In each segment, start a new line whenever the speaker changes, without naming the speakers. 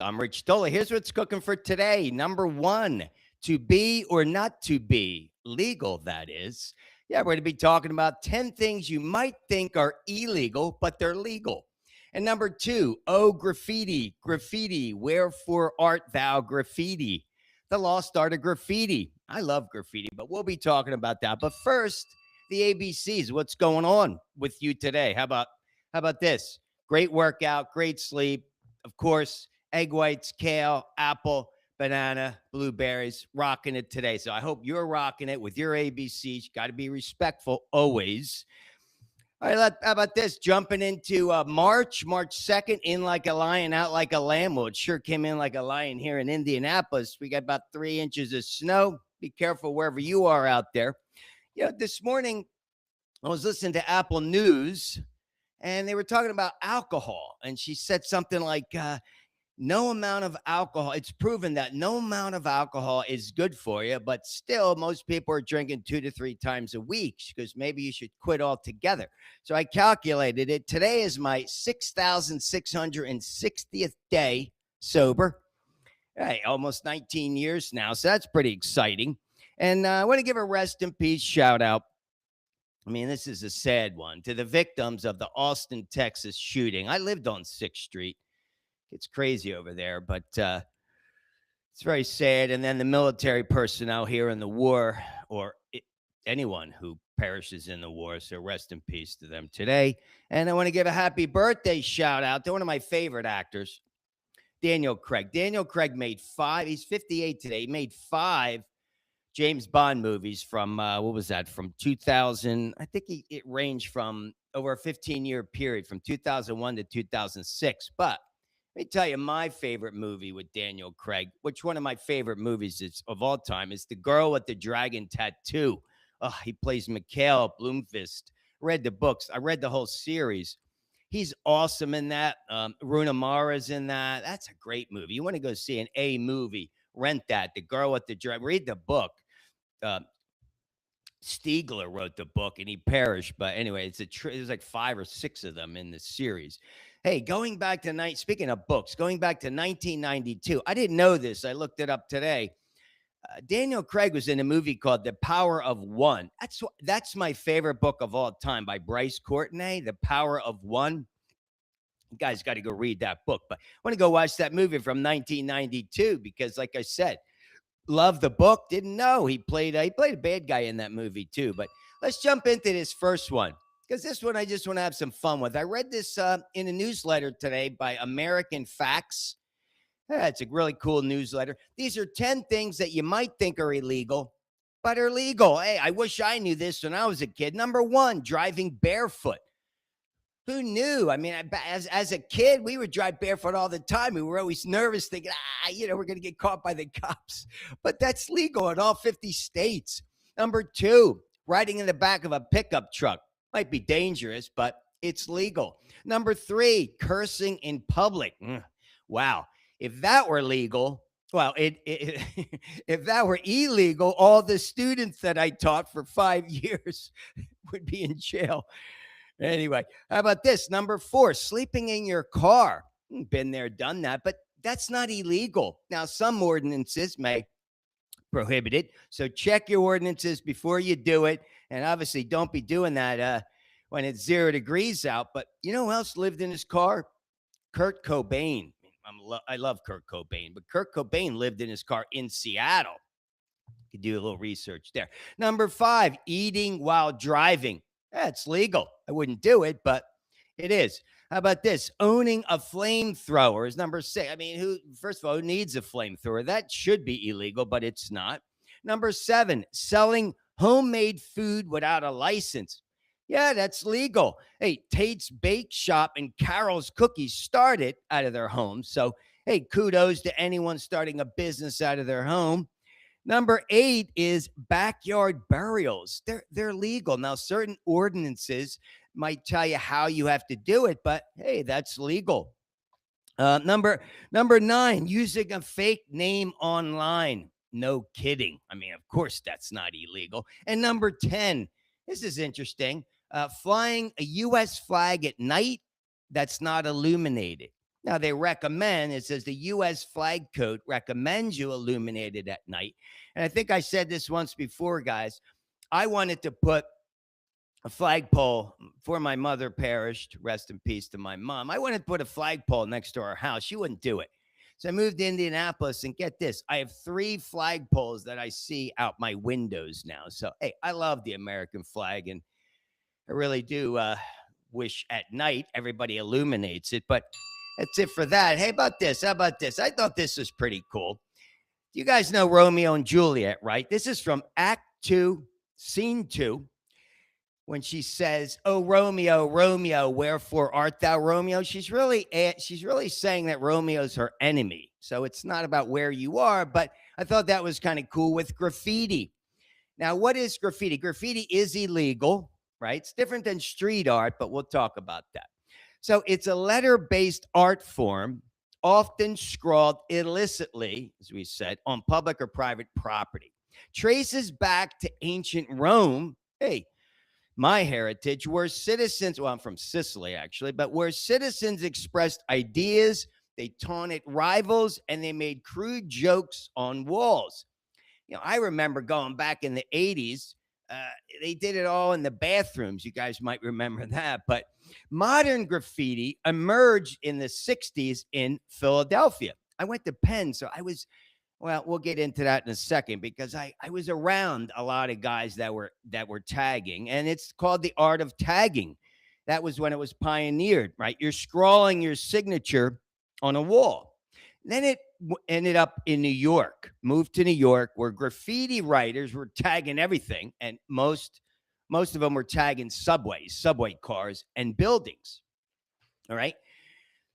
I'm Rich Tola. Here's what's cooking for today. Number one, to be or not to be legal, that is. Yeah, we're going to be talking about 10 things you might think are illegal, but they're legal. And number two, oh, graffiti, graffiti, wherefore art thou graffiti? The lost art of graffiti. I love graffiti, but we'll be talking about that. But first, the ABCs. What's going on with you today? How about this? Great workout, great sleep, of course, egg whites, kale, apple, banana, blueberries, rocking it today. So I hope you're rocking it with your ABCs. You got to be respectful always. All right, how about this? Jumping into March 2nd, in like a lion, out like a lamb. Well, it sure came in like a lion here in Indianapolis. We got about 3 inches of snow. Be careful wherever you are out there. This morning I was listening to Apple News and they were talking about alcohol. And she said something like, no amount of alcohol. It's proven that no amount of alcohol is good for you, but still, most people are drinking 2 to 3 times a week because maybe you should quit altogether. So I calculated it. Today is my 6,660th day sober. Hey, almost 19 years now. So that's pretty exciting. And I want to give a rest in peace shout out. I mean, this is a sad one to the victims of the Austin, Texas shooting. I lived on 6th Street. It's crazy over there, but it's very sad. And then the military personnel here in the war, or anyone who perishes in the war. So rest in peace to them today. And I want to give a happy birthday shout out to one of my favorite actors, Daniel Craig. Daniel Craig made he's 58 today. He made 5 James Bond movies from, what was that, from 2000. I think it ranged from over a 15-year period from 2001 to 2006. But let me tell you my favorite movie with Daniel Craig, which one of my favorite movies is of all time is The Girl with the Dragon Tattoo. Oh, he plays Mikhail Bloomfist. Read the books. I read the whole series. He's awesome in that. Rooney Mara's in that. That's a great movie. You want to go see an A movie, rent that. The Girl with the Dragon. Read the book. Stiegler wrote the book and he perished. But anyway, there's like 5 or 6 of them in the series. Hey, speaking of books, going back to 1992, I didn't know this. I looked it up today. Daniel Craig was in a movie called The Power of One. That's my favorite book of all time by Bryce Courtenay, The Power of One. You guys got to go read that book. But I want to go watch that movie from 1992 because, like I said, love the book. Didn't know he played a bad guy in that movie too. But let's jump into this first one because this one I just want to have some fun with. I read this in a newsletter today by American Facts. It's a really cool newsletter. These are 10 things that you might think are illegal, but are legal. Hey, I wish I knew this when I was a kid. Number 1, driving barefoot. Who knew? I mean, as a kid, we would drive barefoot all the time. We were always nervous thinking, we're going to get caught by the cops. But that's legal in all 50 states. Number 2, riding in the back of a pickup truck. Might be dangerous, but it's legal. Number 3, cursing in public. Wow. If that were legal, if that were illegal, all the students that I taught for 5 years would be in jail. Anyway, how about this? Number 4, sleeping in your car. Been there, done that, but that's not illegal. Now, some ordinances may prohibit it. So check your ordinances before you do it. And obviously, don't be doing that when it's 0 degrees out. But you know who else lived in his car? Kurt Cobain. I love Kurt Cobain, but Kurt Cobain lived in his car in Seattle. You could do a little research there. Number 5, eating while driving. It's legal. I wouldn't do it, but it is. How about this? Owning a flamethrower is number 6. I mean, first of all, who needs a flamethrower? That should be illegal, but it's not. Number 7, selling homemade food without a license. Yeah, that's legal. Hey, Tate's Bake Shop and Carol's Cookies started out of their home. So, hey, kudos to anyone starting a business out of their home. Number 8 is backyard burials. They're legal. Now, certain ordinances might tell you how you have to do it, but hey, that's legal. Number 9, using a fake name online. No kidding. I mean, of course, that's not illegal. And number 10, this is interesting. Flying a U.S. flag at night that's not illuminated. Now, they recommend, it says the U.S. flag code recommends you illuminate it at night. And I think I said this once before, guys. I wanted to put a flagpole for my mother perished. Rest in peace to my mom. I wanted to put a flagpole next to our house. She wouldn't do it. So I moved to Indianapolis, and get this, I have 3 flagpoles that I see out my windows now. So, hey, I love the American flag, and I really do wish at night everybody illuminates it. But that's it for that. Hey, how about this? I thought this was pretty cool. You guys know Romeo and Juliet, right? This is from Act 2, Scene 2. When she says, "Oh, Romeo, Romeo, wherefore art thou Romeo?" She's really saying that Romeo's her enemy. So it's not about where you are, but I thought that was kind of cool with graffiti. Now, what is graffiti? Graffiti is illegal, right? It's different than street art, but we'll talk about that. So it's a letter-based art form, often scrawled illicitly, as we said, on public or private property. Traces back to ancient Rome. Hey, my heritage, where citizens, well, I'm from Sicily actually, but where citizens expressed ideas, they taunted rivals, and they made crude jokes on walls. I remember going back in the 80s, they did it all in the bathrooms. You guys might remember that. But modern graffiti emerged in the 60s in Philadelphia. I went to Penn, so well, we'll get into that in a second, because I was around a lot of guys that were tagging, and it's called the art of tagging. That was when it was pioneered, right? You're scrawling your signature on a wall. Then it ended up in New York, moved to New York, where graffiti writers were tagging everything, and most of them were tagging subway cars, and buildings. All right.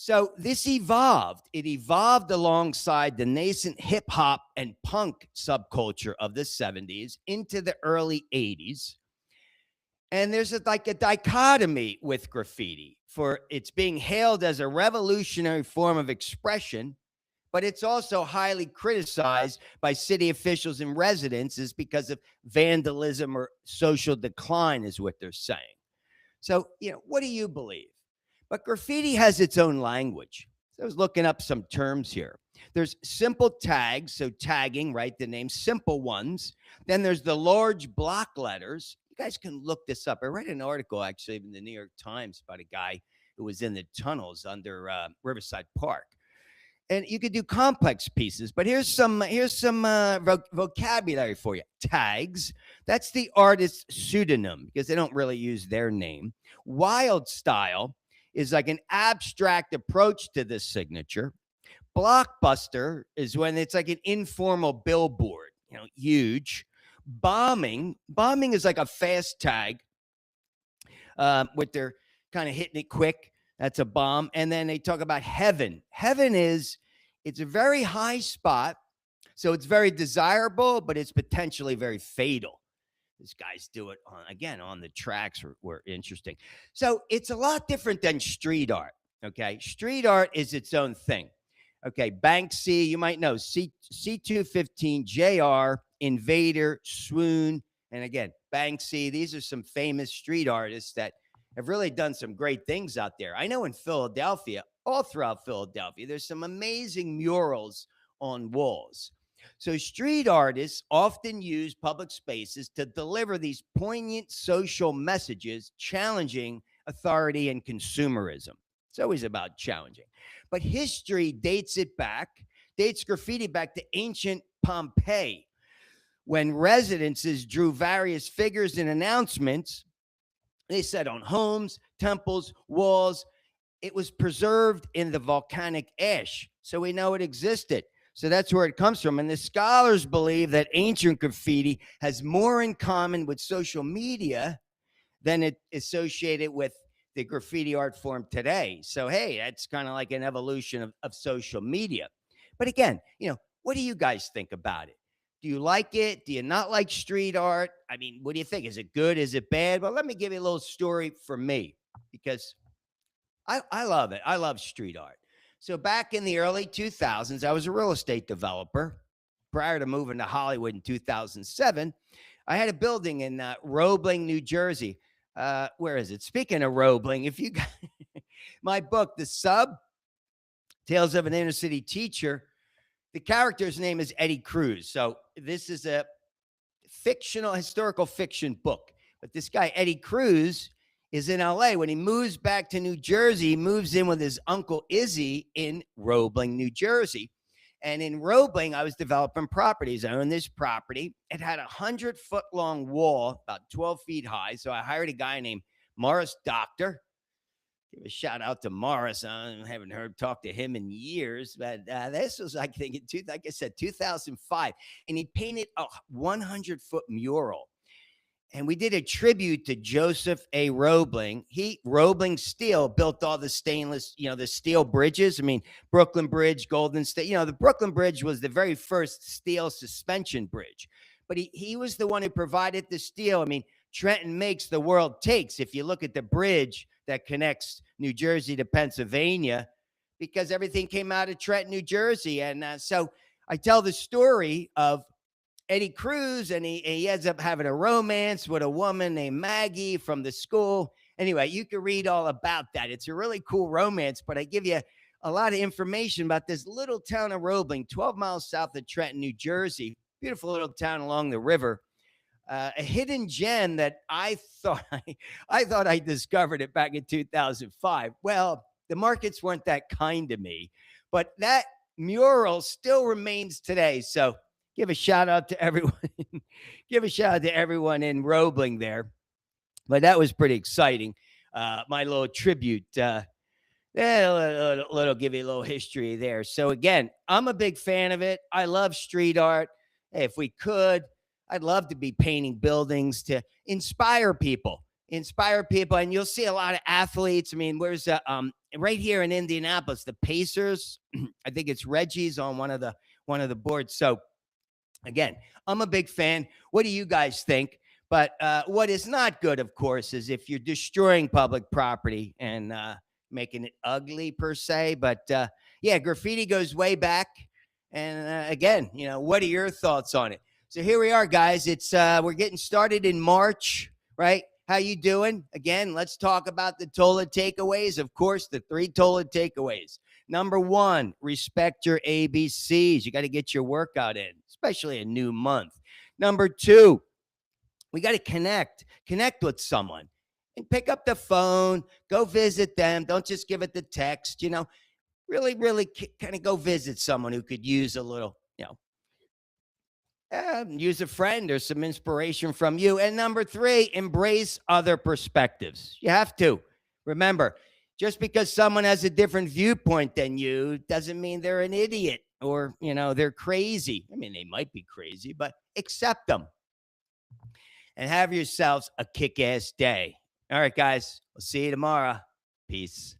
So this evolved. It evolved alongside the nascent hip hop and punk subculture of the 70s into the early 80s. And there's like a dichotomy with graffiti, for it's being hailed as a revolutionary form of expression, but it's also highly criticized by city officials and residents because of vandalism or social decline, is what they're saying. So, what do you believe? But graffiti has its own language. So I was looking up some terms here. There's simple tags, so tagging, right? The name, simple ones. Then there's the large block letters. You guys can look this up. I read an article actually in the New York Times about a guy who was in the tunnels under Riverside Park. And you could do complex pieces, but here's some vocabulary for you. Tags, that's the artist's pseudonym, because they don't really use their name. Wild style is like an abstract approach to this signature. Blockbuster is when it's like an informal billboard, huge. Bombing is like a fast tag, with their kind of hitting it quick. That's a bomb. And then they talk about heaven. Heaven it's a very high spot, so it's very desirable, but it's potentially very fatal. These guys do it on the tracks were interesting. So it's a lot different than street art. Okay. Street art is its own thing. Okay. Banksy, you might know C215, JR, Invader, Swoon. And again, Banksy, these are some famous street artists that have really done some great things out there. I know in Philadelphia, all throughout Philadelphia, there's some amazing murals on walls. So street artists often use public spaces to deliver these poignant social messages, challenging authority and consumerism. It's always about challenging. But history dates graffiti back to ancient Pompeii, when residences drew various figures and announcements. They said on homes, temples, walls. It was preserved in the volcanic ash, so we know it existed. So that's where it comes from. And the scholars believe that ancient graffiti has more in common with social media than it associated with the graffiti art form today. So, hey, that's kind of like an evolution of social media. But again, what do you guys think about it? Do you like it? Do you not like street art? I mean, what do you think? Is it good? Is it bad? Well, let me give you a little story for me, because I love it. I love street art. So back in the early 2000s, I was a real estate developer. Prior to moving to Hollywood in 2007, I had a building in Roebling, New Jersey. Where is it? Speaking of Roebling, if you got my book, The Sub, Tales of an Inner City Teacher. The character's name is Eddie Cruz. So this is a fictional, historical fiction book. But this guy, Eddie Cruz, is in LA. When he moves back to New Jersey, he moves in with his uncle Izzy in Roebling, New Jersey. And in Roebling, I was developing properties. I owned this property. It had a 100-foot long wall, about 12 feet high. So I hired a guy named Morris Doctor. Give a shout out to Morris. I haven't talked to him in years, but this was, I think, like I said, 2005. And he painted a 100-foot mural. And we did a tribute to Joseph A. Roebling. Roebling Steel built all the stainless, the steel bridges. I mean, Brooklyn Bridge, Golden State. The Brooklyn Bridge was the very first steel suspension bridge. But he was the one who provided the steel. I mean, Trenton makes, the world takes. If you look at the bridge that connects New Jersey to Pennsylvania, because everything came out of Trenton, New Jersey. And so I tell the story of Eddie Cruz, and he ends up having a romance with a woman named Maggie from the school. Anyway, you can read all about that. It's a really cool romance, but I give you a lot of information about this little town of Roebling, 12 miles south of Trenton, New Jersey. Beautiful little town along the river. A hidden gem that I thought I discovered it back in 2005. Well, the markets weren't that kind to me, but that mural still remains today. So give a shout out to everyone. Give a shout out to everyone in Roebling there. But that was pretty exciting. My little tribute. Little give you a little history there. So again, I'm a big fan of it. I love street art. Hey, if we could, I'd love to be painting buildings to inspire people. And you'll see a lot of athletes. I mean, where's right here in Indianapolis, the Pacers? I think it's Reggie's on one of the boards. So again, I'm a big fan. What do you guys think? But what is not good, of course, is if you're destroying public property and making it ugly per se. But yeah, graffiti goes way back. And again, what are your thoughts on it? So here we are, guys. It's we're getting started in March, right? How you doing? Again, let's talk about the Tola takeaways. Of course, the 3 Tola takeaways. Number 1, respect your ABCs. You got to get your workout in, especially a new month. Number 2, we got to connect with someone and pick up the phone, go visit them. Don't just give it the text, really, really kind of go visit someone who could use a little, use a friend or some inspiration from you. And number 3, embrace other perspectives. You have to. Remember, just because someone has a different viewpoint than you doesn't mean they're an idiot or, they're crazy. I mean, they might be crazy, but accept them. And have yourselves a kick-ass day. All right, guys. We'll see you tomorrow. Peace.